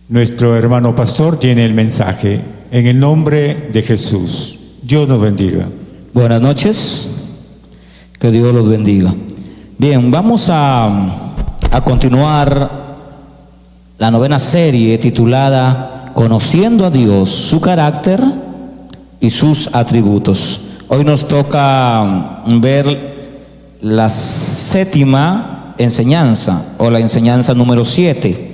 Nuestro hermano pastor tiene el mensaje. En el nombre de Jesús. Dios nos bendiga. Buenas noches. Que Dios los bendiga. Bien, vamos a continuar la novena serie titulada Conociendo a Dios, su carácter y sus atributos. Hoy nos toca ver la séptima enseñanza, o la enseñanza número 7.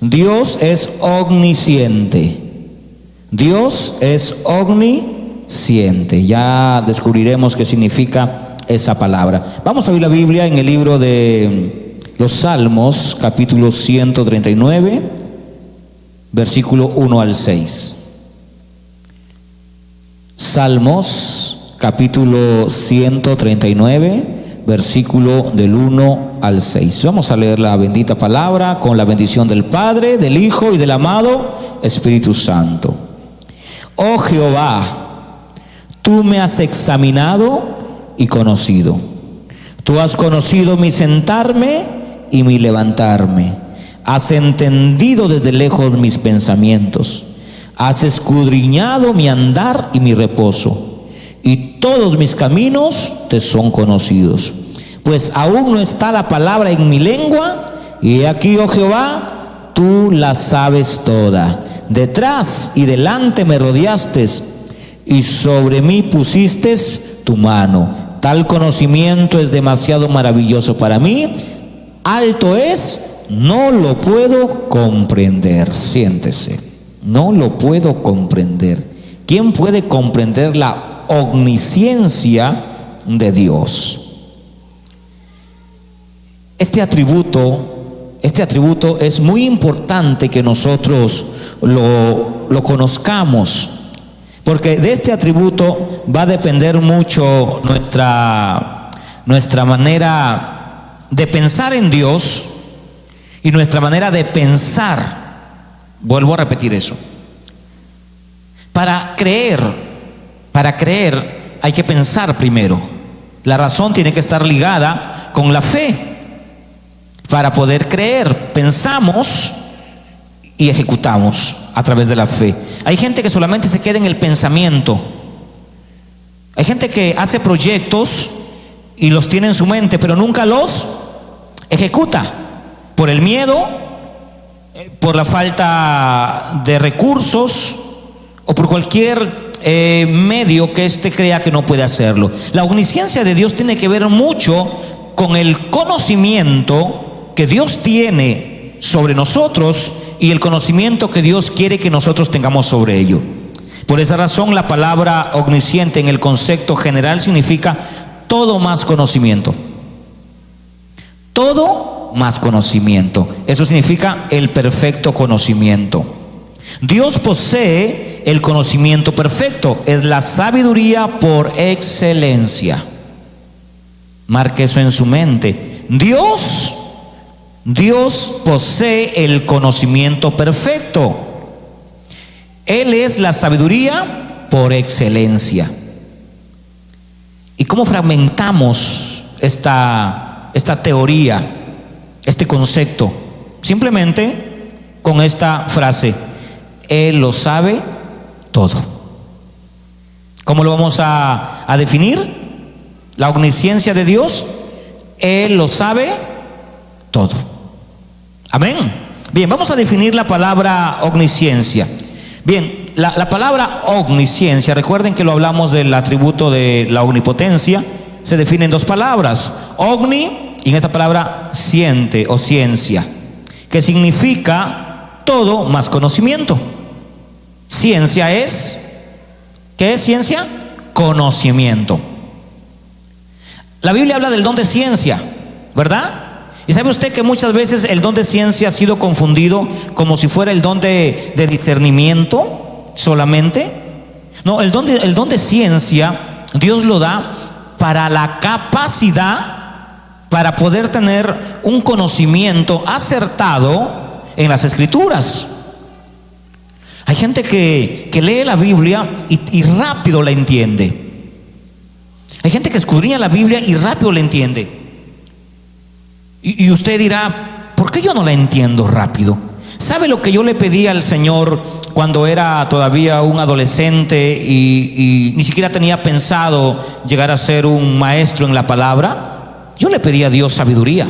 Dios es omnisciente. Dios es omnisciente. Ya descubriremos qué significa esa palabra. Vamos a abrir la Biblia en el libro de los Salmos, capítulo 139, versículo 1 al 6. Salmos, capítulo 139, versículo del 1 al 6. Vamos a leer la bendita palabra con la bendición del Padre, del Hijo y del amado Espíritu Santo. Oh Jehová, tú me has examinado y conocido. Tú has conocido mi sentarme y mi levantarme. Has entendido desde lejos mis pensamientos. Has escudriñado mi andar y mi reposo. Y todos mis caminos te son conocidos. Pues aún no está la palabra en mi lengua, y he aquí, oh Jehová, tú la sabes toda. Detrás y delante me rodeaste, y sobre mí pusiste tu mano. Tal conocimiento es demasiado maravilloso para mí. Alto es, no lo puedo comprender. Siéntese. No lo puedo comprender. ¿Quién puede comprender la omnisciencia de Dios? Este atributo es muy importante que nosotros lo conozcamos, porque de este atributo va a depender mucho nuestra manera de pensar en Dios y nuestra manera de pensar. Vuelvo a repetir eso. Para creer hay que pensar primero. La razón tiene que estar ligada con la fe. Para poder creer, pensamos y ejecutamos a través de la fe. Hay gente que solamente se queda en el pensamiento. Hay gente que hace proyectos y los tiene en su mente, pero nunca los ejecuta. Por el miedo, por la falta de recursos o por cualquier medio que éste crea que no puede hacerlo. La omnisciencia de Dios tiene que ver mucho con el conocimiento que Dios tiene sobre nosotros y el conocimiento que Dios quiere que nosotros tengamos sobre ello. Por esa razón, la palabra omnisciente en el concepto general significa todo más conocimiento. Todo más conocimiento. Eso significa el perfecto conocimiento. Dios posee el conocimiento perfecto. Es la sabiduría por excelencia. Marque eso en su mente. Dios posee el conocimiento perfecto. Él es la sabiduría por excelencia. ¿Y cómo fragmentamos esta teoría, este concepto? Simplemente con esta frase: Él lo sabe todo. ¿Cómo lo vamos a definir? La omnisciencia de Dios. Él lo sabe todo. Amén. Bien, vamos a definir la palabra omnisciencia. Bien, la palabra omnisciencia, recuerden que lo hablamos del atributo de la omnipotencia, se define en dos palabras: omni, y en esta palabra ciente o ciencia, que significa todo más conocimiento. Ciencia es, ¿qué es ciencia? Conocimiento. La Biblia habla del don de ciencia, ¿verdad? Y sabe usted que muchas veces el don de ciencia ha sido confundido como si fuera el don de discernimiento solamente. No, el don de ciencia Dios lo da para la capacidad para poder tener un conocimiento acertado en las Escrituras. Hay gente que lee la Biblia y rápido la entiende. Hay gente que escudriña la Biblia y rápido la entiende. Y usted dirá: ¿por qué yo no la entiendo rápido? ¿Sabe lo que yo le pedí al Señor cuando era todavía un adolescente y ni siquiera tenía pensado llegar a ser un maestro en la palabra? Yo le pedí a Dios sabiduría.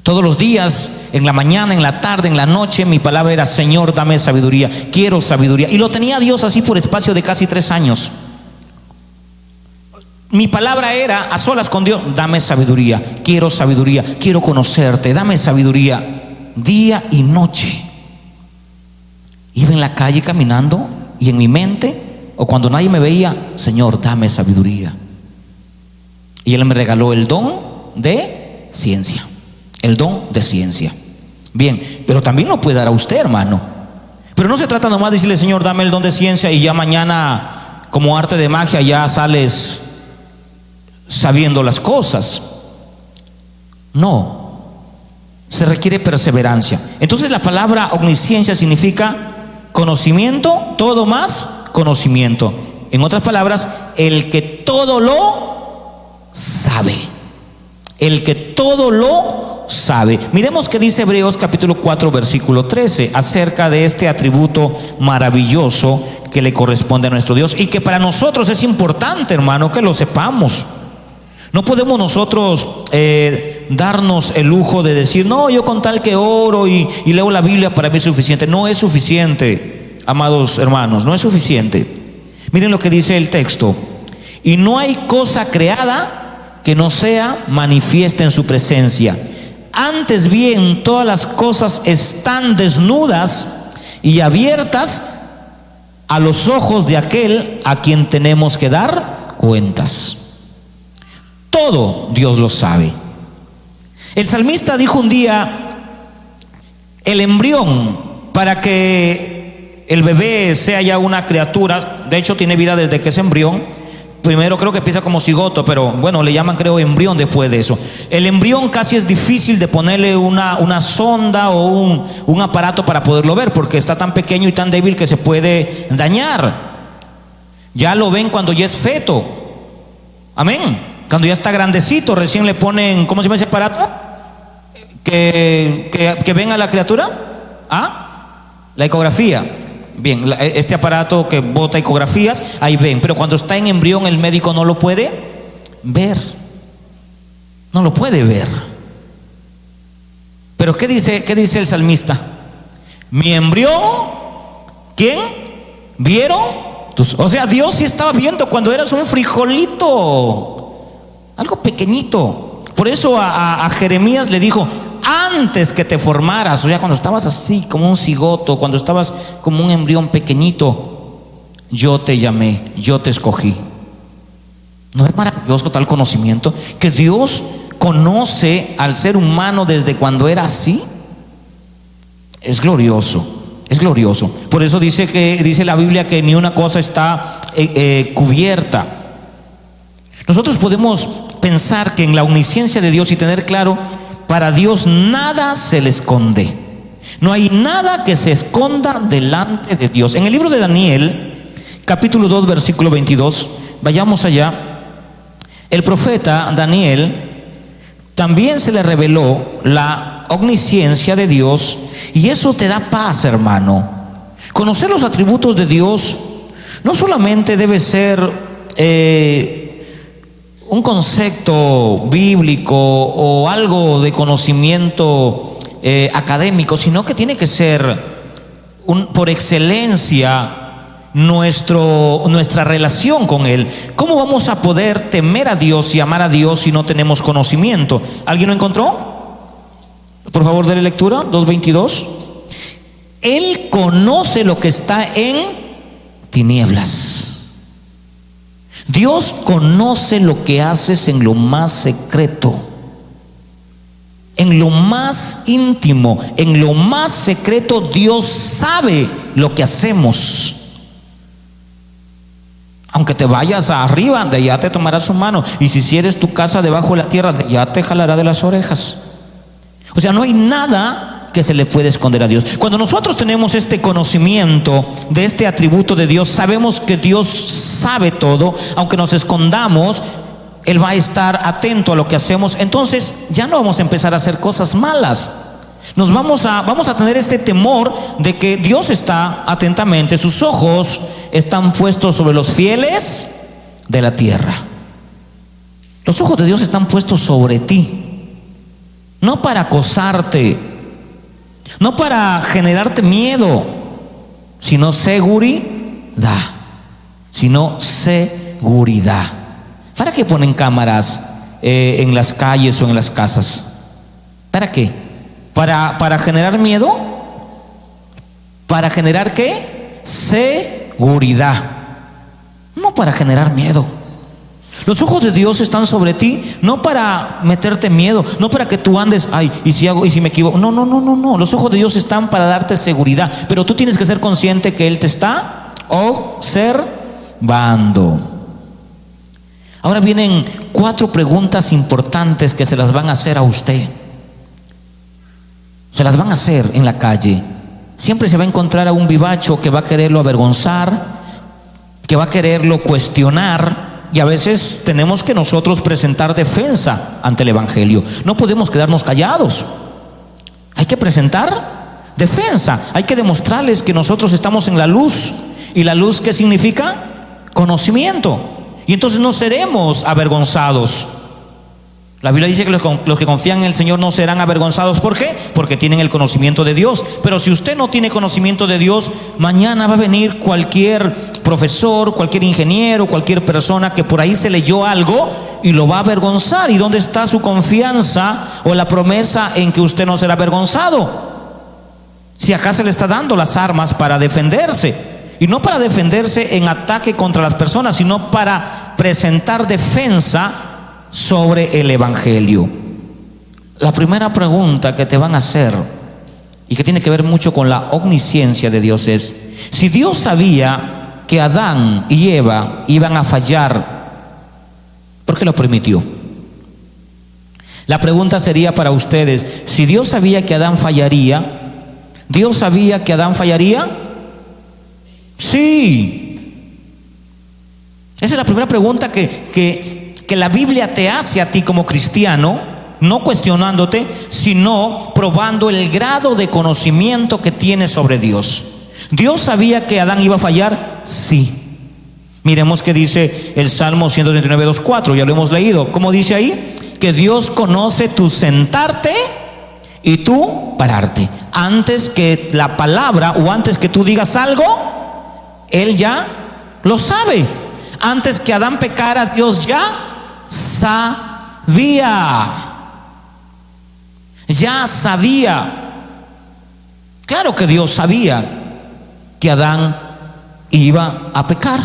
Todos los días, en la mañana, en la tarde, en la noche, mi palabra era: Señor, dame sabiduría, quiero sabiduría. Y lo tenía Dios así por espacio de casi 3 años. Mi palabra era a solas con Dios: dame sabiduría, quiero conocerte, dame sabiduría. Día y noche iba en la calle caminando y en mi mente, o cuando nadie me veía: Señor, dame sabiduría. Y Él me regaló el don de ciencia. El don de ciencia. Bien, pero también lo puede dar a usted, hermano. Pero no se trata nomás de decirle: Señor, dame el don de ciencia, y ya mañana, como arte de magia, ya sales sabiendo las cosas. No, se requiere perseverancia. Entonces la palabra omnisciencia significa conocimiento, todo más conocimiento. En otras palabras, el que todo lo sabe. El que todo lo sabe. Miremos qué dice Hebreos capítulo 4 versículo 13 acerca de este atributo maravilloso que le corresponde a nuestro Dios y que para nosotros es importante, hermano, que lo sepamos. No podemos nosotros darnos el lujo de decir: no, yo con tal que oro y leo la Biblia, para mí es suficiente. No es suficiente, amados hermanos, no es suficiente. Miren lo que dice el texto: y no hay cosa creada que no sea manifiesta en su presencia. Antes bien, todas las cosas están desnudas y abiertas a los ojos de aquel a quien tenemos que dar cuentas. Todo Dios lo sabe. El salmista dijo un día: el embrión, para que el bebé sea ya una criatura, de hecho tiene vida desde que es embrión. Primero creo que empieza como cigoto, pero bueno, le llaman, creo, embrión después de eso. El embrión casi es difícil de ponerle una sonda o un aparato para poderlo ver, porque está tan pequeño y tan débil que se puede dañar. Ya lo ven cuando ya es feto. Amén. Cuando ya está grandecito, recién le ponen, ¿cómo se llama ese aparato? Que ven a la criatura. La ecografía. Bien, este aparato que bota ecografías, ahí ven. Pero cuando está en embrión, el médico no lo puede ver. No lo puede ver. Pero ¿qué dice el salmista? Mi embrión, ¿quién? ¿Vieron? O sea, Dios sí estaba viendo cuando eras un frijolito, algo pequeñito. Por eso a Jeremías le dijo: antes que te formaras, o sea, cuando estabas así como un cigoto, cuando estabas como un embrión pequeñito, yo te llamé, yo te escogí. ¿No es maravilloso tal conocimiento? Que Dios conoce al ser humano desde cuando era así. Es glorioso, es glorioso. Por eso dice la Biblia que ni una cosa está cubierta. Nosotros podemos pensar que en la omnisciencia de Dios y tener claro: para Dios nada se le esconde. No hay nada que se esconda delante de Dios. En el libro de Daniel, capítulo 2, versículo 22, vayamos allá. El profeta Daniel también se le reveló la omnisciencia de Dios, y eso te da paz, hermano. Conocer los atributos de Dios no solamente debe ser un concepto bíblico o algo de conocimiento académico, sino que tiene que ser por excelencia nuestra relación con Él. ¿Cómo vamos a poder temer a Dios y amar a Dios si no tenemos conocimiento? ¿Alguien lo encontró? Por favor, dale lectura. 2:22. Él conoce lo que está en tinieblas. Dios conoce lo que haces en lo más secreto, en lo más íntimo, en lo más secreto. Dios sabe lo que hacemos. Aunque te vayas arriba, de allá te tomará su mano, y si hicieres tu casa debajo de la tierra, de allá te jalará de las orejas. O sea, no hay nada que se le puede esconder a Dios. Cuando nosotros tenemos este conocimiento de este atributo de Dios, sabemos que Dios sabe todo. Aunque nos escondamos, Él va a estar atento a lo que hacemos. Entonces ya no vamos a empezar a hacer cosas malas. Vamos a tener este temor de que Dios está atentamente, sus ojos están puestos sobre los fieles de la tierra. Los ojos de Dios están puestos sobre ti, no para acosarte, no para generarte miedo, sino seguridad. ¿Para qué ponen cámaras en las calles o en las casas? ¿Para qué? ¿Para generar miedo? ¿Para generar qué? Seguridad. No para generar miedo. Los ojos de Dios están sobre ti, no para meterte miedo, no para que tú andes, ay, y si me equivoco. No. Los ojos de Dios están para darte seguridad, pero tú tienes que ser consciente que Él te está observando. Ahora vienen 4 preguntas importantes que se las van a hacer a usted. Se las van a hacer en la calle. Siempre se va a encontrar a un vivacho que va a quererlo avergonzar, que va a quererlo cuestionar. Y a veces tenemos que nosotros presentar defensa ante el Evangelio. No podemos quedarnos callados. Hay que presentar defensa. Hay que demostrarles que nosotros estamos en la luz. ¿Y la luz qué significa? Conocimiento. Y entonces no seremos avergonzados. La Biblia dice que los que confían en el Señor no serán avergonzados. ¿Por qué? Porque tienen el conocimiento de Dios. Pero si usted no tiene conocimiento de Dios, mañana va a venir cualquier profesor, cualquier ingeniero, cualquier persona que por ahí se leyó algo y lo va a avergonzar. ¿Y dónde está su confianza o la promesa en que usted no será avergonzado? Si acá se le está dando las armas para defenderse. Y no para defenderse en ataque contra las personas, sino para presentar defensa sobre el Evangelio. La primera pregunta que te van a hacer y que tiene que ver mucho con la omnisciencia de Dios es: si Dios sabía que Adán y Eva iban a fallar, ¿por qué lo permitió? La pregunta sería para ustedes: si Dios sabía que Adán fallaría, ¿Dios sabía que Adán fallaría? Sí. Esa es la primera pregunta que la Biblia te hace a ti como cristiano, no cuestionándote, sino probando el grado de conocimiento que tienes sobre Dios. ¿Dios sabía que Adán iba a fallar? Sí. Miremos qué dice el Salmo 139, 2:4, ya lo hemos leído. ¿Cómo dice ahí? Que Dios conoce tu sentarte y tu pararte. Antes que la palabra o antes que tú digas algo, Él ya lo sabe. Antes que Adán pecara, Dios ya sabía. Ya sabía. Claro que Dios sabía que Adán iba a pecar.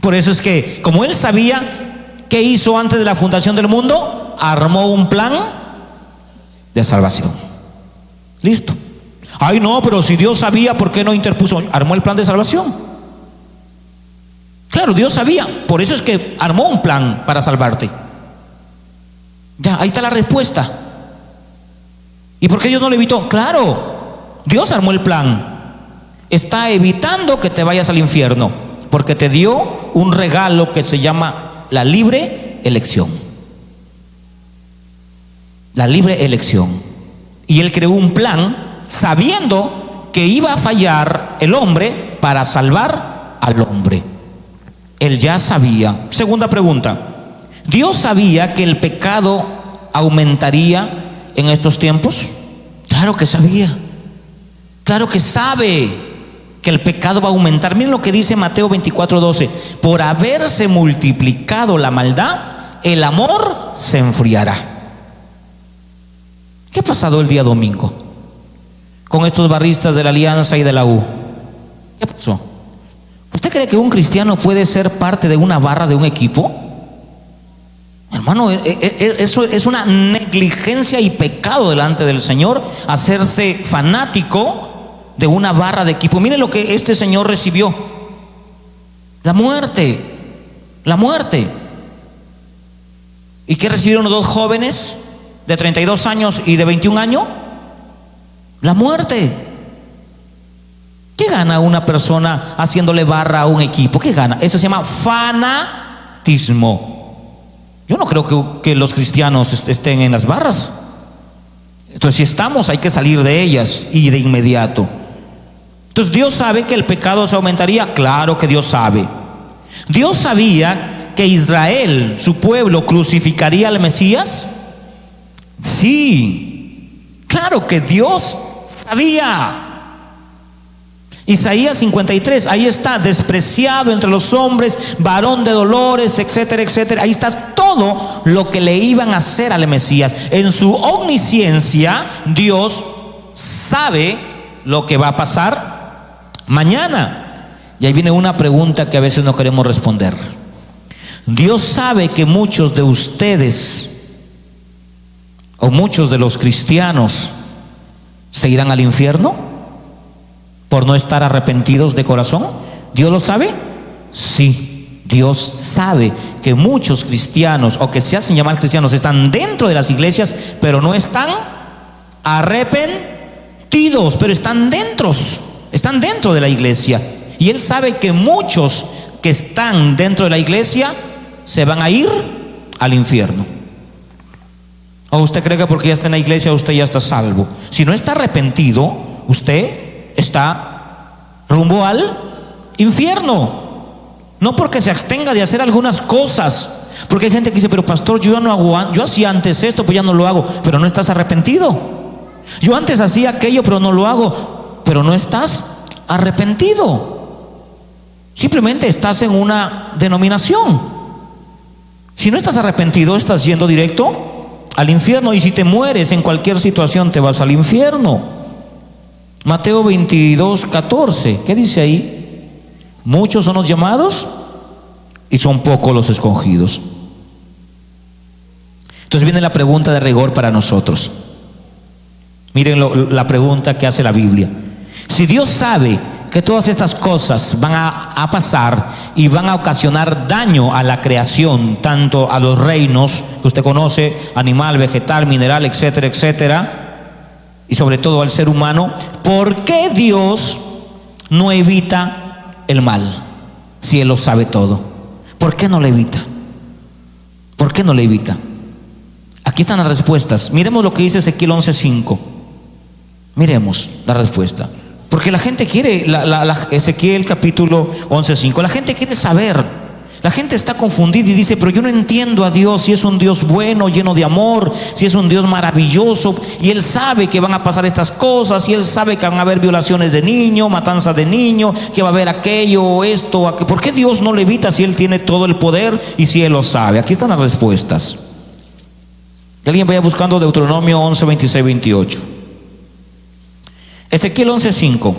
Por eso es que, como Él sabía, ¿qué hizo antes de la fundación del mundo? Armó un plan de salvación. Listo. Ay, no, pero si Dios sabía, ¿por qué no interpuso? Armó el plan de salvación. Claro, Dios sabía, por eso es que armó un plan para salvarte. Ya, ahí está la respuesta. ¿Y por qué Dios no lo evitó? Claro, Dios armó el plan. Está evitando que te vayas al infierno, porque te dio un regalo que se llama la libre elección. La libre elección. Y Él creó un plan sabiendo que iba a fallar el hombre para salvar al hombre. Él ya sabía. Segunda pregunta: ¿Dios sabía que el pecado aumentaría en estos tiempos? Claro que sabía. Claro que sabe que el pecado va a aumentar. Miren lo que dice Mateo 24:12: por haberse multiplicado la maldad, el amor se enfriará. ¿Qué ha pasado el día domingo con estos barristas de la Alianza y de la U? ¿Qué pasó? ¿Usted cree que un cristiano puede ser parte de una barra de un equipo? Hermano, eso es una negligencia y pecado delante del Señor, hacerse fanático de una barra de equipo. Mire lo que este señor recibió: la muerte. La muerte. ¿Y qué recibieron los dos jóvenes de 32 años y de 21 años? La muerte. ¿Qué gana una persona haciéndole barra a un equipo? ¿Qué gana? Eso se llama fanatismo. Yo no creo que los cristianos estén en las barras. Entonces, si estamos, hay que salir de ellas y de inmediato. Entonces, ¿Dios sabe que el pecado se aumentaría? Claro que Dios sabe. ¿Dios sabía que Israel, su pueblo, crucificaría al Mesías? Sí, claro que Dios sabía. Isaías 53, ahí está, despreciado entre los hombres, varón de dolores, etcétera, etcétera. Ahí está todo lo que le iban a hacer al Mesías. En su omnisciencia, Dios sabe lo que va a pasar mañana. Y ahí viene una pregunta que a veces no queremos responder. Dios sabe que muchos de ustedes, o muchos de los cristianos, se irán al infierno por no estar arrepentidos de corazón. ¿Dios lo sabe? Sí, Dios sabe que muchos cristianos, o que se hacen llamar cristianos, están dentro de las iglesias, pero no están arrepentidos, pero están dentro de la iglesia. Y Él sabe que muchos que están dentro de la iglesia se van a ir al infierno. ¿O usted cree que porque ya está en la iglesia usted ya está salvo? Si no está arrepentido, usted está rumbo al infierno. No porque se abstenga de hacer algunas cosas, porque hay gente que dice, pero pastor, yo ya no hago, yo hacía antes esto, pues ya no lo hago. Pero no estás arrepentido. Yo antes hacía aquello, pero no lo hago. Pero no estás arrepentido. Simplemente estás en una denominación. Si no estás arrepentido, estás yendo directo al infierno. Y si te mueres en cualquier situación, te vas al infierno. Mateo 22, 14, ¿qué dice ahí? Muchos son los llamados y son pocos los escogidos. Entonces viene la pregunta de rigor para nosotros. Miren la pregunta que hace la Biblia. Si Dios sabe que todas estas cosas van a pasar y van a ocasionar daño a la creación, tanto a los reinos que usted conoce, animal, vegetal, mineral, etcétera, etcétera, y sobre todo al ser humano, ¿por qué Dios no evita el mal si Él lo sabe todo? ¿Por qué no lo evita? ¿Por qué no lo evita? Aquí están las respuestas. Miremos lo que dice Ezequiel 11:5. Miremos la respuesta. Porque la gente quiere, Ezequiel capítulo 11:5, la gente quiere saber. La gente está confundida y dice, pero yo no entiendo a Dios, si es un Dios bueno, lleno de amor, si es un Dios maravilloso, y Él sabe que van a pasar estas cosas, y Él sabe que van a haber violaciones de niños, matanzas de niños, que va a haber aquello, esto, aquello. ¿Por qué Dios no le evita si Él tiene todo el poder y si Él lo sabe? Aquí están las respuestas. Que alguien vaya buscando Deuteronomio 11, 26, 28. Ezequiel 11:5.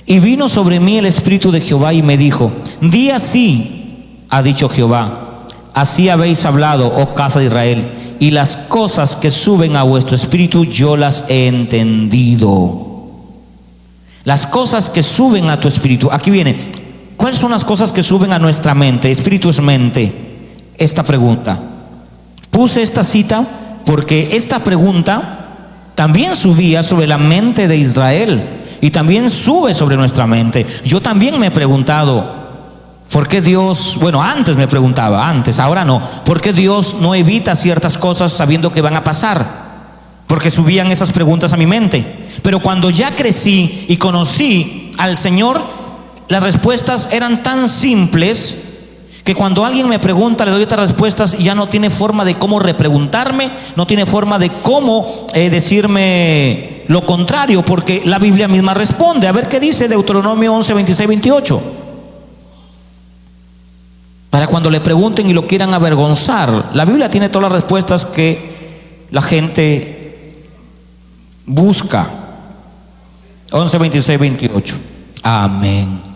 Y vino sobre mí el Espíritu de Jehová y me dijo, di así, ha dicho Jehová, así habéis hablado, oh casa de Israel, y las cosas que suben a vuestro espíritu yo las he entendido. Las cosas que suben a tu espíritu. Aquí viene, ¿cuáles son las cosas que suben a nuestra mente? Espíritu es mente. Esta pregunta. Puse esta cita porque esta pregunta también subía sobre la mente de Israel y también sube sobre nuestra mente. Yo también me he preguntado, ¿por qué Dios, bueno, antes me preguntaba, ahora no, ¿por qué Dios no evita ciertas cosas sabiendo que van a pasar? Porque subían esas preguntas a mi mente. Pero cuando ya crecí y conocí al Señor, las respuestas eran tan simples que cuando alguien me pregunta, le doy estas respuestas y ya no tiene forma de cómo repreguntarme, no tiene forma de cómo decirme lo contrario, porque la Biblia misma responde. A ver qué dice Deuteronomio 11, 26, 28. Para cuando le pregunten y lo quieran avergonzar. La Biblia tiene todas las respuestas que la gente busca. 11, 26, 28. Amén.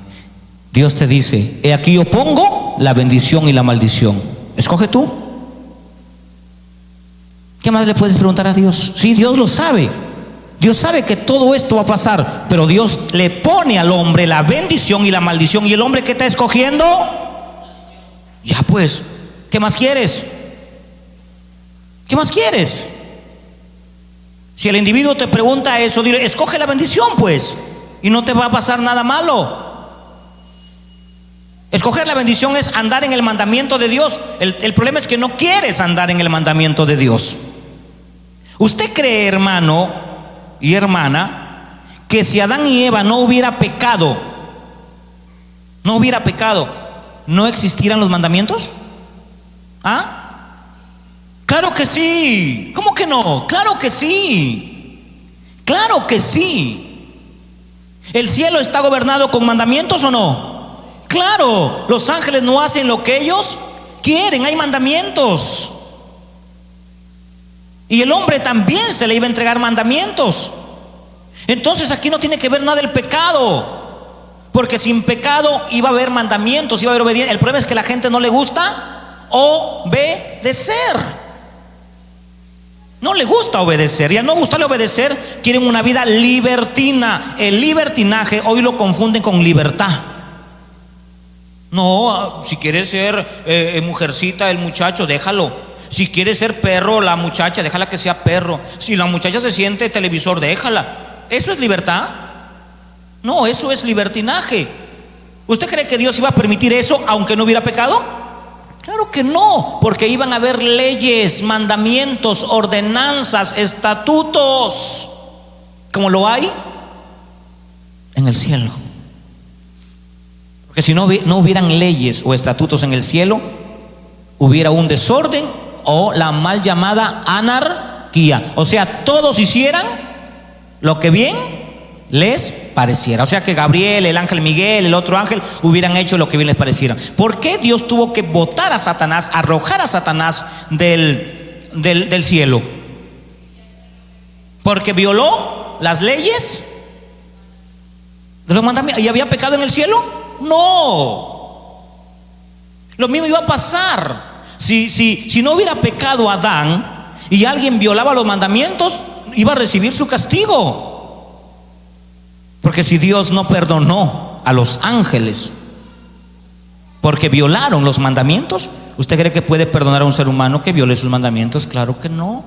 Dios te dice, he aquí yo pongo la bendición y la maldición. Escoge tú. ¿Qué más le puedes preguntar a Dios? Sí, Dios lo sabe. Dios sabe que todo esto va a pasar, pero Dios le pone al hombre la bendición y la maldición. ¿Y el hombre que está escogiendo? Ya pues, ¿qué más quieres? ¿Qué más quieres? Si el individuo te pregunta eso, dile, escoge la bendición pues, y no te va a pasar nada malo. Escoger la bendición es andar en el mandamiento de Dios. El problema es que no quieres andar en el mandamiento de Dios. ¿Usted cree, hermano y hermana, que si Adán y Eva no hubiera pecado, no existieran los mandamientos? ¿Ah? Claro que sí. ¿Cómo que no? Claro que sí. Claro que sí. ¿El cielo está gobernado con mandamientos o no? Claro. Los ángeles no hacen lo que ellos quieren, hay mandamientos. Y el hombre también se le iba a entregar mandamientos. Entonces aquí no tiene que ver nada el pecado, porque sin pecado iba a haber mandamientos, iba a haber obediencia. El problema es que a la gente no le gusta obedecer. No le gusta obedecer, y al no gustarle obedecer quieren una vida libertina. El libertinaje hoy lo confunden con libertad. No, si quiere ser mujercita el muchacho, déjalo. Si quiere ser perro la muchacha, déjala que sea perro. Si la muchacha se siente televisor, déjala. ¿Eso es libertad? No, eso es libertinaje. ¿Usted cree que Dios iba a permitir eso aunque no hubiera pecado? Claro que no, porque iban a haber leyes, mandamientos, ordenanzas, estatutos, como lo hay en el cielo. Porque si no hubieran leyes o estatutos en el cielo, hubiera un desorden o la mal llamada anarquía. O sea, todos hicieran lo que bien les pareciera. O sea, que Gabriel, el ángel Miguel, el otro ángel hubieran hecho lo que bien les pareciera. ¿Por qué Dios tuvo que botar a Satanás, arrojar a Satanás del cielo? ¿Porque violó las leyes de los mandamientos? ¿Y había pecado en el cielo? No. Lo mismo iba a pasar. Si no hubiera pecado Adán y alguien violaba los mandamientos, iba a recibir su castigo. Porque si Dios no perdonó a los ángeles porque violaron los mandamientos, ¿usted cree que puede perdonar a un ser humano que viole sus mandamientos? Claro que no.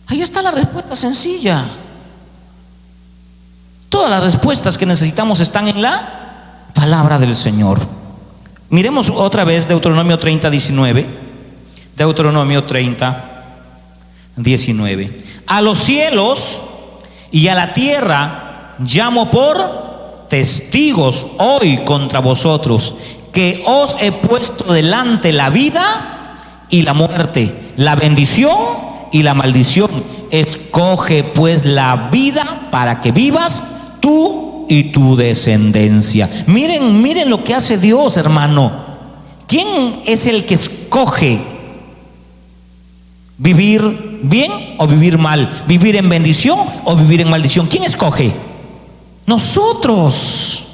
Ahí está la respuesta sencilla. Todas las respuestas que necesitamos están en la palabra del Señor. Miremos otra vez Deuteronomio 30, 19. Deuteronomio 30, 19. A los cielos y a la tierra llamo por testigos hoy contra vosotros, que os he puesto delante la vida y la muerte, la bendición y la maldición. Escoge pues la vida para que vivas tú y tu descendencia. Miren lo que hace Dios, hermano. ¿Quién es el que escoge vivir bien o vivir mal? ¿Vivir en bendición o vivir en maldición? ¿Quién escoge? Nosotros.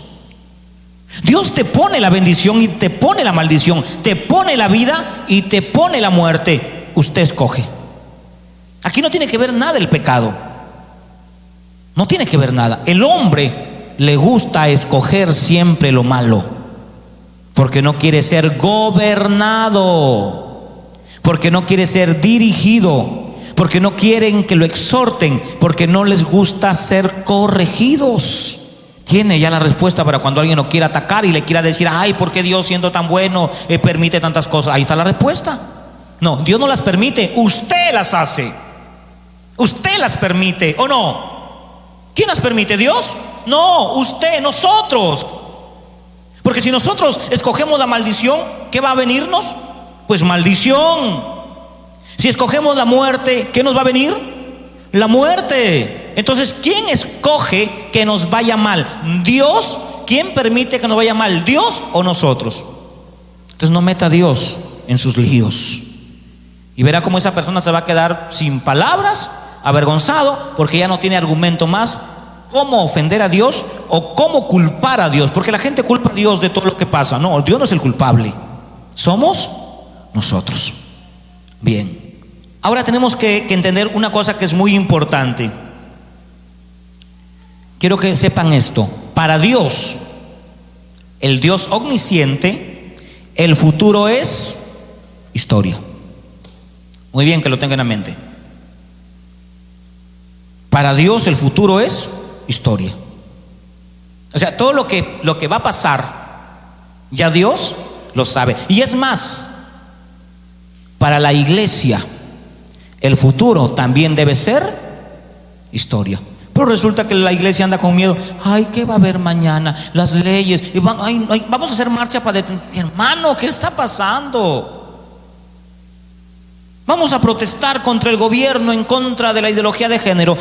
Dios te pone la bendición y te pone la maldición, te pone la vida y te pone la muerte. Usted escoge. Aquí no tiene que ver nada el pecado. No tiene que ver nada. El hombre le gusta escoger siempre lo malo, porque no quiere ser gobernado, porque no quiere ser dirigido, porque no quieren que lo exhorten, porque no les gusta ser corregidos. Tiene ya la respuesta para cuando alguien lo quiera atacar y le quiera decir: ay, ¿por qué Dios, siendo tan bueno, permite tantas cosas? Ahí está la respuesta. No, Dios no las permite, usted las hace. Usted las permite, ¿o no? ¿Quién las permite? ¿Dios? No, usted, nosotros. Porque si nosotros escogemos la maldición, ¿qué va a venirnos? Pues maldición. Si escogemos la muerte, ¿qué nos va a venir? La muerte. Entonces, ¿quién escoge que nos vaya mal? ¿Dios? ¿Quién permite que nos vaya mal? ¿Dios o nosotros? Entonces no meta a Dios en sus líos, y verá cómo esa persona se va a quedar sin palabras, avergonzado, porque ya no tiene argumento más cómo ofender a Dios o cómo culpar a Dios, porque la gente culpa a Dios de todo lo que pasa. No, Dios no es el culpable, somos nosotros. Bien, ahora tenemos que entender una cosa que es muy importante. Quiero que sepan esto: para Dios, el Dios omnisciente, el futuro es historia. Muy bien, que lo tengan en mente. Para Dios el futuro es historia. O sea, todo lo que va a pasar, ya Dios lo sabe. Y es más, para la iglesia El futuro también debe ser historia. Pero resulta que la iglesia anda con miedo. Ay, ¿qué va a haber mañana? Las leyes. Y vamos a hacer marcha para detener. Hermano, ¿qué está pasando? Vamos a protestar contra el gobierno, en contra de la ideología de género.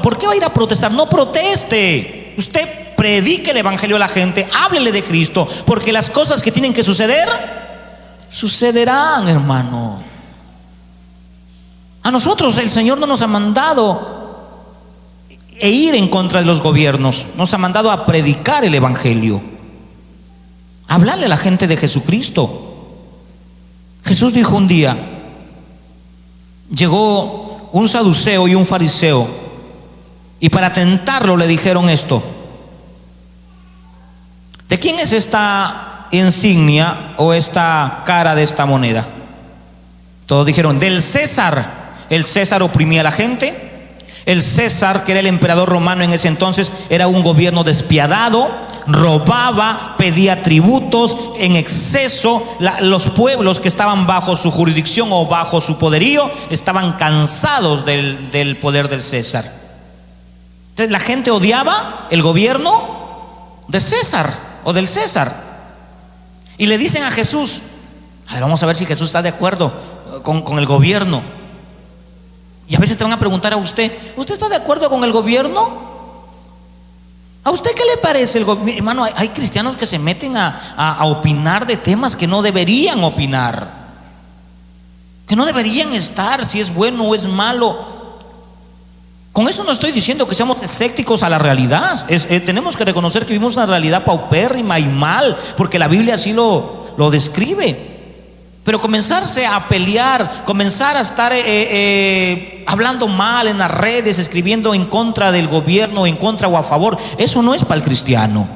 ¿Por qué va a ir a protestar? No proteste. Usted predique el evangelio a la gente, háblele de Cristo, porque las cosas que tienen que suceder, sucederán, hermano. A nosotros el Señor no nos ha mandado ir en contra de los gobiernos, nos ha mandado a predicar el evangelio, a hablarle a la gente de Jesucristo. Jesús dijo un día, llegó un saduceo y un fariseo, y para tentarlo le dijeron esto: ¿de quién es esta insignia o esta cara de esta moneda? Todos dijeron: del César. El César oprimía a la gente. El César, que era el emperador romano en ese entonces, era un gobierno despiadado, robaba, pedía tributos en exceso. Los pueblos que estaban bajo su jurisdicción o bajo su poderío estaban cansados del poder del César. Entonces la gente odiaba el gobierno de César o del César. Y le dicen a Jesús, a ver, vamos a ver si Jesús está de acuerdo con el gobierno. Y a veces te van a preguntar a usted: ¿usted está de acuerdo con el gobierno? ¿A usted qué le parece el gobierno? Hermano, hay cristianos que se meten a opinar de temas que no deberían opinar, que no deberían estar, si es bueno o es malo. Con eso no estoy diciendo que seamos escépticos a la realidad. Tenemos que reconocer que vivimos una realidad paupérrima y mal, porque la Biblia así lo describe. Pero comenzarse a pelear, comenzar a estar hablando mal en las redes, escribiendo en contra del gobierno, en contra o a favor, eso no es para el cristiano.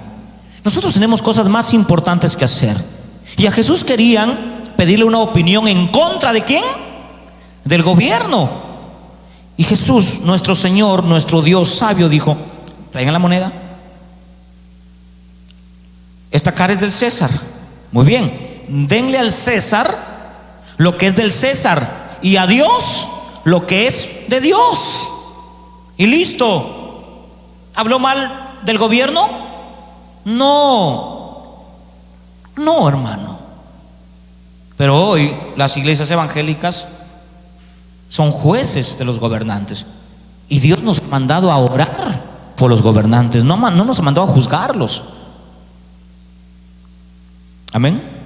Nosotros tenemos cosas más importantes que hacer. Y a Jesús querían pedirle una opinión en contra ¿de quién? Del gobierno. Y Jesús, nuestro Señor, nuestro Dios sabio, dijo: traigan la moneda. Esta cara es del César. Muy bien. Denle al César lo que es del César, y a Dios lo que es de Dios. Y listo. ¿Habló mal del gobierno? No, hermano. Pero hoy las iglesias evangélicas son jueces de los gobernantes, y Dios nos ha mandado a orar por los gobernantes, no nos ha mandado a juzgarlos. Amén.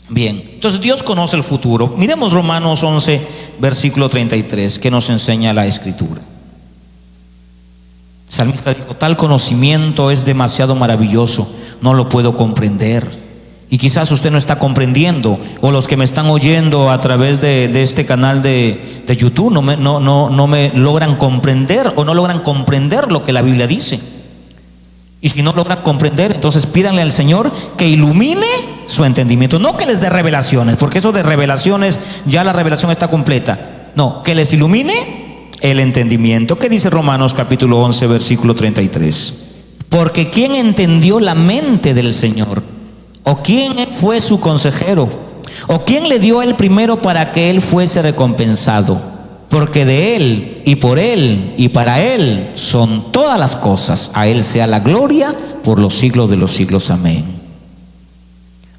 Bien, entonces Dios conoce el futuro. Miremos Romanos 11, versículo 33, que nos enseña la Escritura. El salmista dijo: tal conocimiento es demasiado maravilloso, no lo puedo comprender. Y quizás usted no está comprendiendo, o los que me están oyendo a través de este canal de YouTube no me logran comprender, o no logran comprender lo que la Biblia dice. Y si no logran comprender, entonces pídanle al Señor que ilumine su entendimiento. No que les dé revelaciones, porque eso de revelaciones, ya la revelación está completa. No, que les ilumine el entendimiento. ¿Qué dice Romanos capítulo 11, versículo 33? Porque ¿quién entendió la mente del Señor? ¿O quién fue su consejero? ¿O quién le dio el primero para que él fuese recompensado? Porque de Él y por Él y para Él son todas las cosas. A Él sea la gloria por los siglos de los siglos. Amén.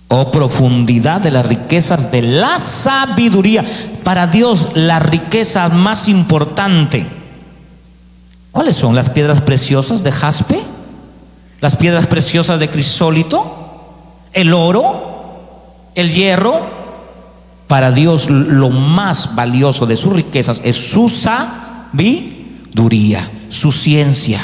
Oh profundidad de las riquezas de la sabiduría. Para Dios la riqueza más importante, ¿cuáles son? Las piedras preciosas de jaspe, las piedras preciosas de crisólito, el oro, el hierro. Para Dios lo más valioso de sus riquezas es su sabiduría, su ciencia.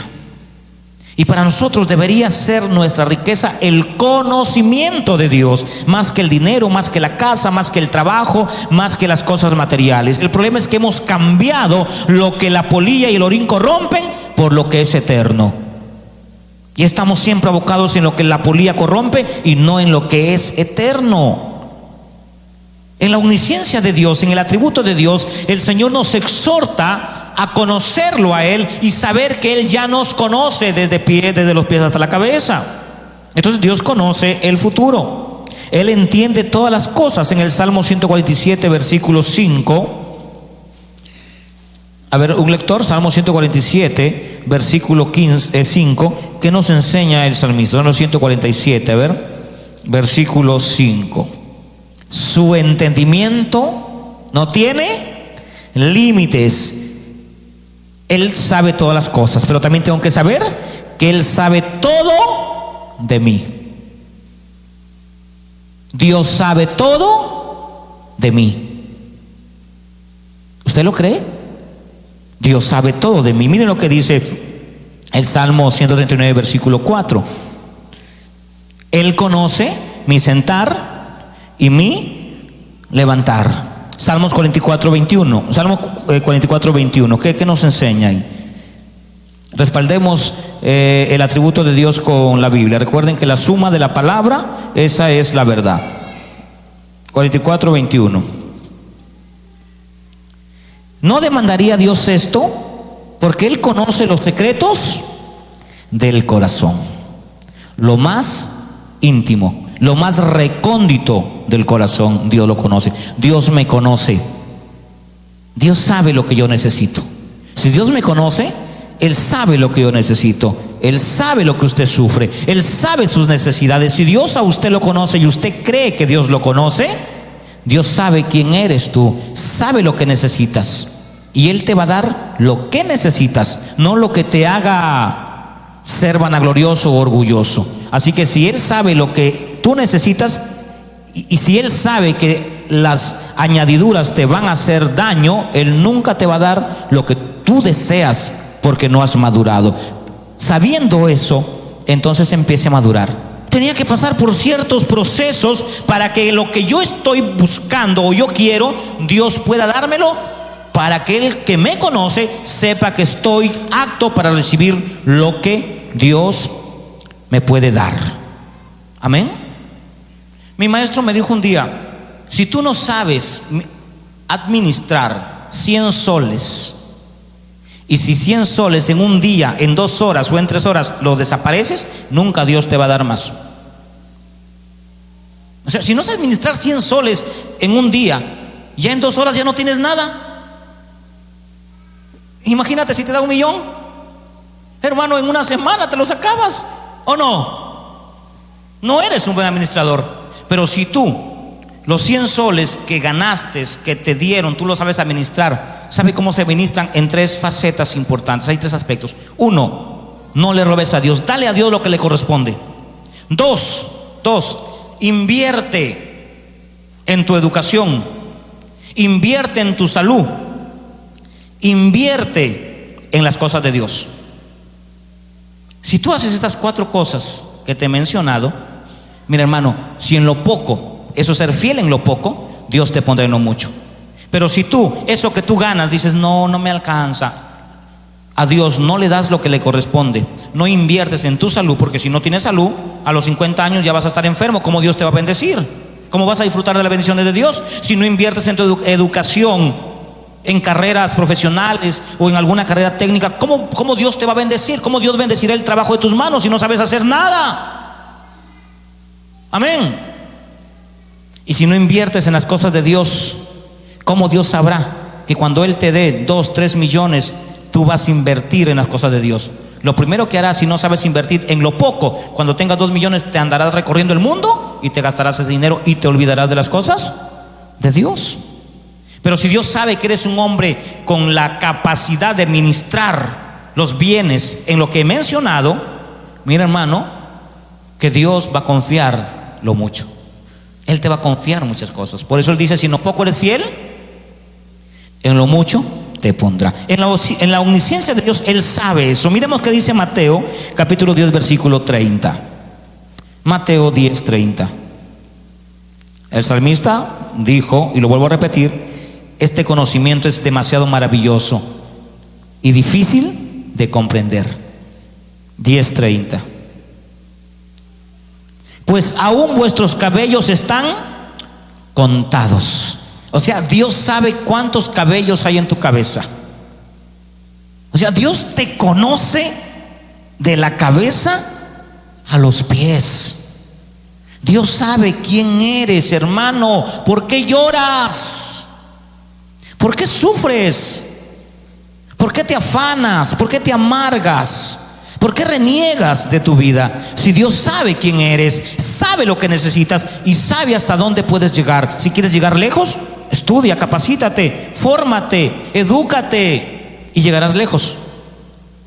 Y para nosotros debería ser nuestra riqueza el conocimiento de Dios, más que el dinero, más que la casa, más que el trabajo, más que las cosas materiales. El problema es que hemos cambiado lo que la polilla y el orín corrompen por lo que es eterno. Y estamos siempre abocados en lo que la polilla corrompe y no en lo que es eterno. En la omnisciencia de Dios, en el atributo de Dios, el Señor nos exhorta a conocerlo a Él y saber que Él ya nos conoce desde los pies hasta la cabeza. Entonces Dios conoce el futuro. Él entiende todas las cosas. En el Salmo 147, versículo 5, A ver, un lector, Salmo 147, versículo 5, ¿qué nos enseña el salmista? Salmo 147, a ver, versículo 5. Su entendimiento no tiene límites. Él sabe todas las cosas, pero también tengo que saber que Él sabe todo de mí. Dios sabe todo de mí. ¿Usted lo cree? Dios sabe todo de mí. Miren lo que dice el Salmo 139, versículo 4. Él conoce mi sentar y mi levantar. Salmos 44, 21. Salmo 44, 21. ¿Qué nos enseña ahí? Respaldemos el atributo de Dios con la Biblia. Recuerden que la suma de la palabra, esa es la verdad. 44, 21. ¿No demandaría Dios esto? Porque Él conoce los secretos del corazón, lo más íntimo, lo más recóndito del corazón. Dios lo conoce. Dios me conoce. Dios sabe lo que yo necesito. Si Dios me conoce, Él sabe lo que yo necesito. Él sabe lo que usted sufre. Él sabe sus necesidades. Si Dios a usted lo conoce y usted cree que Dios lo conoce, Dios sabe quién eres tú, sabe lo que necesitas, y Él te va a dar lo que necesitas, no lo que te haga ser vanaglorioso o orgulloso. Así que si Él sabe lo que tú necesitas, y si Él sabe que las añadiduras te van a hacer daño, Él nunca te va a dar lo que tú deseas, porque no has madurado. Sabiendo eso, entonces empiece a madurar. Tenía que pasar por ciertos procesos para que lo que yo estoy buscando o yo quiero, Dios pueda dármelo, para que el que me conoce sepa que estoy apto para recibir lo que Dios me puede dar. Amén. Mi maestro me dijo un día: si tú no sabes administrar 100 soles, y si 100 soles en un día, en 2 horas o en 3 horas lo desapareces, nunca Dios te va a dar más. O sea, si no sabes administrar 100 soles en un día, ya en 2 horas ya no tienes nada. Imagínate si te da 1 millón, hermano, en una semana te lo sacabas, ¿o no? No eres un buen administrador. Pero si tú los 100 soles que ganaste, que te dieron, tú lo sabes administrar. ¿Sabe cómo se administran? En 3 facetas importantes. Hay 3 aspectos. 1, no le robes a Dios, dale a Dios lo que le corresponde. 2, invierte en tu educación, invierte en tu salud, invierte en las cosas de Dios. Si tú haces estas 4 cosas que te he mencionado, mira, hermano, si en lo poco, eso es ser fiel en lo poco, Dios te pondrá en lo mucho. Pero si tú, eso que tú ganas, dices, no me alcanza, a Dios no le das lo que le corresponde, no inviertes en tu salud, porque si no tienes salud, a los 50 años ya vas a estar enfermo. ¿Cómo Dios te va a bendecir? ¿Cómo vas a disfrutar de las bendiciones de Dios si no inviertes en tu educación, en carreras profesionales o en alguna carrera técnica? ¿Cómo Dios te va a bendecir? ¿Cómo Dios bendecirá el trabajo de tus manos si no sabes hacer nada? Amén. Y si no inviertes en las cosas de Dios, ¿cómo Dios sabrá que cuando Él te dé 2, 3 millones, tú vas a invertir en las cosas de Dios? Lo primero que harás, si no sabes invertir en lo poco, cuando tengas 2 millones, te andarás recorriendo el mundo y te gastarás ese dinero y te olvidarás de las cosas de Dios. Pero si Dios sabe que eres un hombre con la capacidad de ministrar los bienes en lo que he mencionado, mira, hermano, que Dios va a confiar lo mucho. Él te va a confiar muchas cosas. Por eso Él dice: si en lo poco eres fiel, en lo mucho te pondrá. En la omnisciencia de Dios, Él sabe eso. Miremos qué dice Mateo capítulo 10 versículo 30. Mateo 10, 30. El salmista dijo, y lo vuelvo a repetir: este conocimiento es demasiado maravilloso y difícil de comprender. 10:30. Pues aún vuestros cabellos están contados. O sea, Dios sabe cuántos cabellos hay en tu cabeza. O sea, Dios te conoce de la cabeza a los pies. Dios sabe quién eres, hermano. ¿Por qué lloras? ¿Por qué sufres? ¿Por qué te afanas? ¿Por qué te amargas? ¿Por qué reniegas de tu vida? Si Dios sabe quién eres, sabe lo que necesitas y sabe hasta dónde puedes llegar. Si quieres llegar lejos, estudia, capacítate, fórmate, edúcate y llegarás lejos.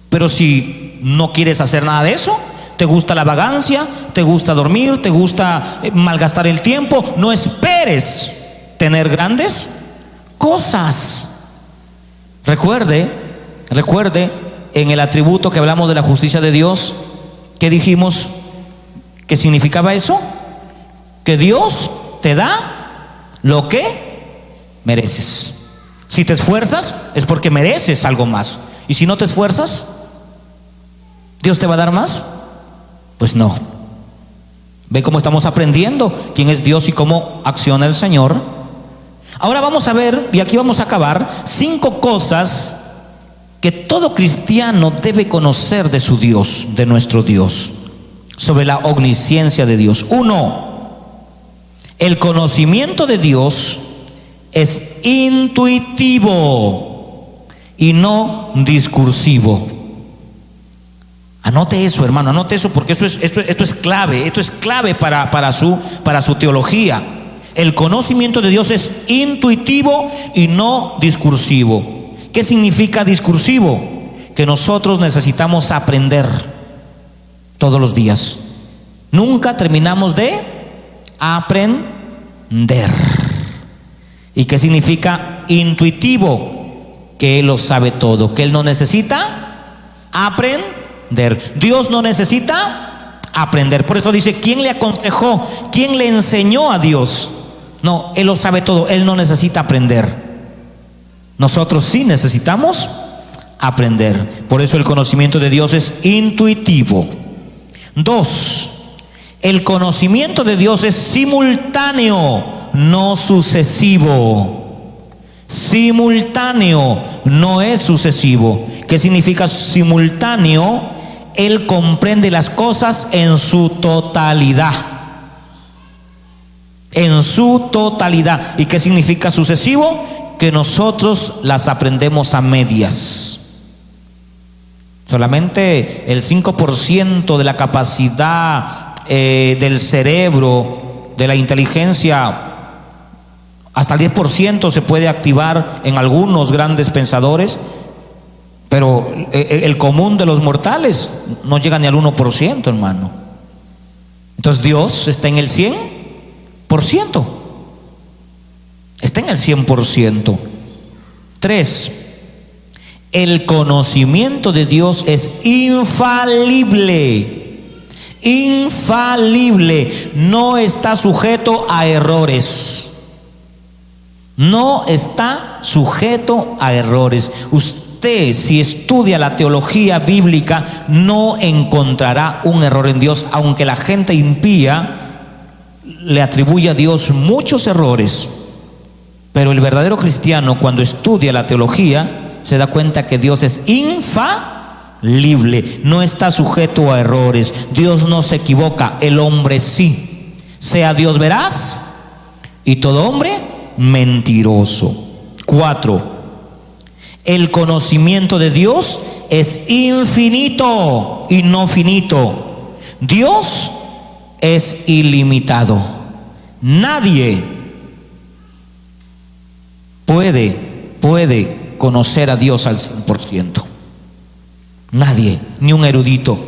Pero si no quieres hacer nada de eso, te gusta la vagancia, te gusta dormir, te gusta malgastar el tiempo, no esperes tener grandes cosas. Recuerde en el atributo que hablamos de la justicia de Dios, que dijimos que significaba eso, que Dios te da lo que mereces. Si te esfuerzas es porque mereces algo más, y si no te esfuerzas, ¿Dios te va a dar más? Pues no. ¿Ve cómo estamos aprendiendo quién es Dios y cómo acciona el Señor? Ahora vamos a ver, y aquí vamos a acabar, 5 cosas que todo cristiano debe conocer de su Dios, de nuestro Dios, sobre la omnisciencia de Dios. 1, el conocimiento de Dios es intuitivo y no discursivo. Anote eso, hermano, anote eso, porque esto es clave para su teología. El conocimiento de Dios es intuitivo y no discursivo. ¿Qué significa discursivo? Que nosotros necesitamos aprender todos los días. Nunca terminamos de aprender. ¿Y qué significa intuitivo? Que Él lo sabe todo, que Él no necesita aprender. Dios no necesita aprender. Por eso dice, ¿quién le aconsejó? ¿Quién le enseñó a Dios? No, Él lo sabe todo, Él no necesita aprender. Nosotros sí necesitamos aprender. Por eso el conocimiento de Dios es intuitivo. 2, el conocimiento de Dios es simultáneo, no sucesivo. Simultáneo, no es sucesivo. ¿Qué significa simultáneo? Él comprende las cosas en su totalidad. En su totalidad. ¿Y qué significa sucesivo? Que nosotros las aprendemos a medias. Solamente el 5% de la capacidad del cerebro, de la inteligencia, hasta el 10% se puede activar en algunos grandes pensadores, pero el común de los mortales no llega ni al 1%, hermano. Entonces Dios está en el 100%. Está en el 100%. 3, el conocimiento de Dios es infalible. Infalible. No está sujeto a errores. No está sujeto a errores. Usted, si estudia la teología bíblica, no encontrará un error en Dios, aunque la gente impía le atribuye a Dios muchos errores. Pero el verdadero cristiano, cuando estudia la teología, se da cuenta que Dios es infalible, no está sujeto a errores. Dios no se equivoca, el hombre sí. Sea Dios veraz y todo hombre mentiroso. 4, el conocimiento de Dios es infinito y no finito. Dios es ilimitado. Nadie puede conocer a Dios al 100%. Nadie, ni un erudito.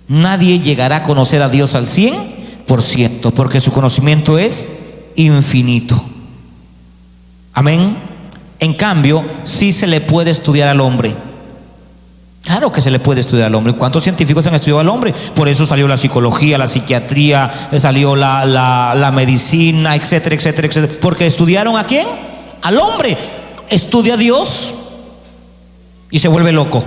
Nadie llegará a conocer a Dios al 100%, porque su conocimiento es infinito. Amén. En cambio, sí se le puede estudiar al hombre. Claro que se le puede estudiar al hombre. ¿Cuántos científicos han estudiado al hombre? Por eso salió la psicología, la psiquiatría, salió la medicina, etcétera, etcétera, etcétera. Porque estudiaron ¿a quién? Al hombre. Estudia a Dios y se vuelve loco,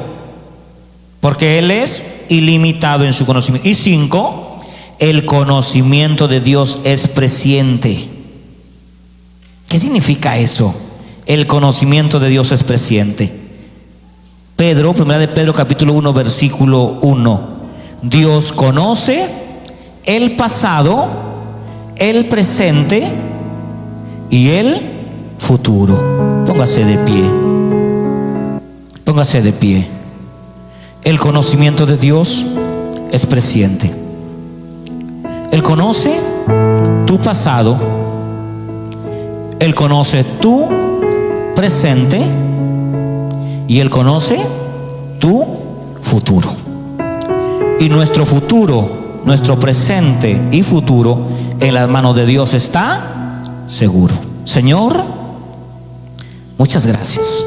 porque Él es ilimitado en su conocimiento. Y 5, el conocimiento de Dios es presciente. ¿Qué significa eso? El conocimiento de Dios es presciente. Pedro, 1 de Pedro capítulo 1 versículo 1. Dios conoce el pasado, el presente y el futuro. Póngase de pie. Póngase de pie. El conocimiento de Dios es presciente. Él conoce tu pasado, Él conoce tu presente y Él conoce tu futuro. Y nuestro futuro, nuestro presente y futuro en las manos de Dios está seguro. Señor, muchas gracias.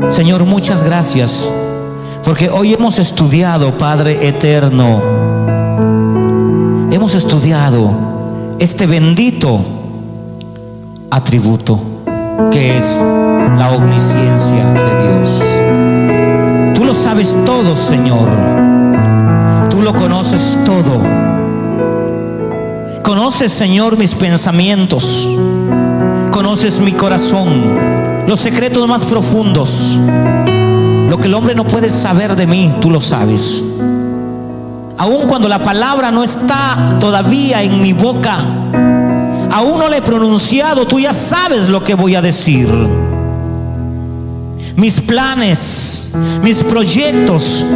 Señor, muchas gracias, porque hoy hemos estudiado, Padre eterno, hemos estudiado este bendito atributo que es la omnisciencia de Dios. Tú lo sabes todo, Señor. Tú lo conoces todo. Conoces, Señor, mis pensamientos. Conoces mi corazón, los secretos más profundos. Lo que el hombre no puede saber de mí, tú lo sabes. Aun cuando la palabra no está todavía en mi boca, aún no la he pronunciado, tú ya sabes lo que voy a decir. Mis planes, mis proyectos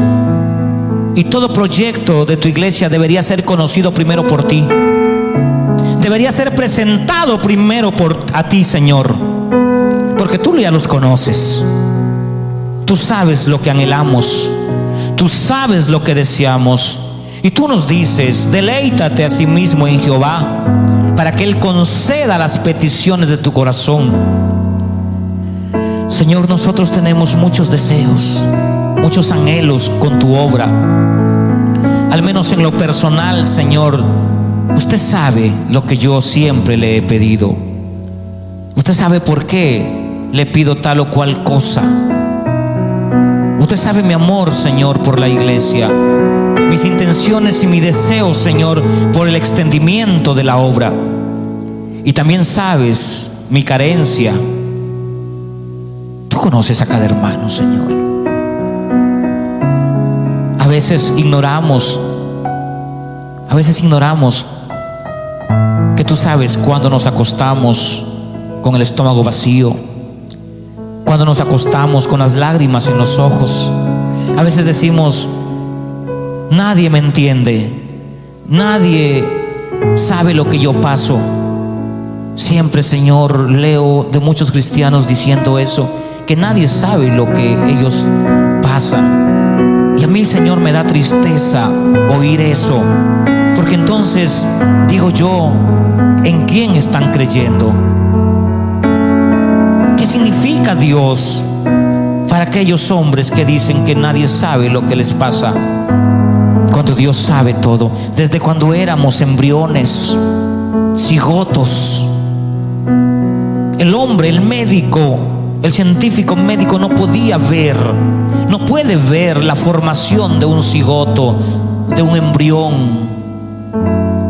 y todo proyecto de tu iglesia debería ser conocido primero por ti. Debería ser presentado primero a ti, Señor, porque tú ya los conoces. Tú sabes lo que anhelamos, tú sabes lo que deseamos, y tú nos dices: deleítate a sí mismo en Jehová, para que Él conceda las peticiones de tu corazón. Señor, nosotros tenemos muchos deseos, muchos anhelos con tu obra. Al menos en lo personal, Señor, usted sabe lo que yo siempre le he pedido. Usted sabe por qué le pido tal o cual cosa. Usted sabe mi amor, Señor, por la iglesia, mis intenciones y mi deseo, Señor, por el extendimiento de la obra. Y también sabes mi carencia. Tú conoces a cada hermano, Señor. A veces ignoramos que tú sabes cuando nos acostamos con el estómago vacío, cuando nos acostamos con las lágrimas en los ojos. A veces decimos: nadie me entiende, nadie sabe lo que yo paso. Siempre, Señor, leo de muchos cristianos diciendo eso, que nadie sabe lo que ellos pasan. Y a mí, Señor, me da tristeza oír eso, porque entonces digo yo: ¿en quién están creyendo? ¿Qué significa Dios para aquellos hombres que dicen que nadie sabe lo que les pasa, cuando Dios sabe todo? Desde cuando éramos embriones, cigotos, el hombre, el médico, el científico médico no podía ver, no puede ver la formación de un cigoto, de un embrión.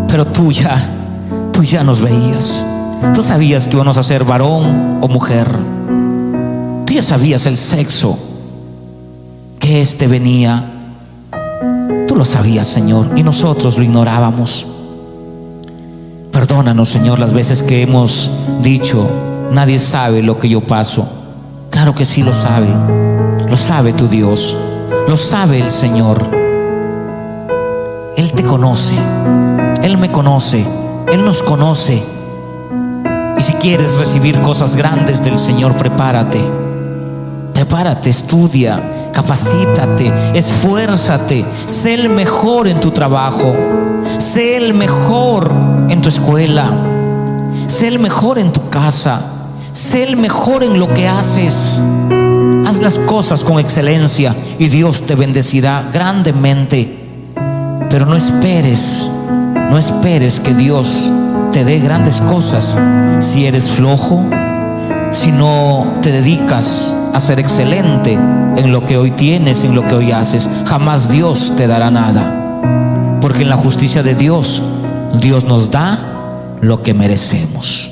Pero tú ya nos veías. Tú sabías que íbamos a ser varón o mujer. Tú ya sabías el sexo, que este venía. Tú lo sabías, Señor, y nosotros lo ignorábamos. Perdónanos, Señor, las veces que hemos dicho: nadie sabe lo que yo paso. Claro que sí lo sabe tu Dios, lo sabe el Señor. Él te conoce, Él me conoce, Él nos conoce. Y si quieres recibir cosas grandes del Señor, prepárate, estudia, capacítate, esfuérzate, sé el mejor en tu trabajo, sé el mejor en tu escuela, sé el mejor en tu casa, sé el mejor en lo que haces. Haz las cosas con excelencia y Dios te bendecirá grandemente. Pero no esperes que Dios te dé grandes cosas si eres flojo, si no te dedicas a ser excelente en lo que hoy tienes, en lo que hoy haces. Jamás Dios te dará nada, porque en la justicia de Dios, Dios nos da lo que merecemos.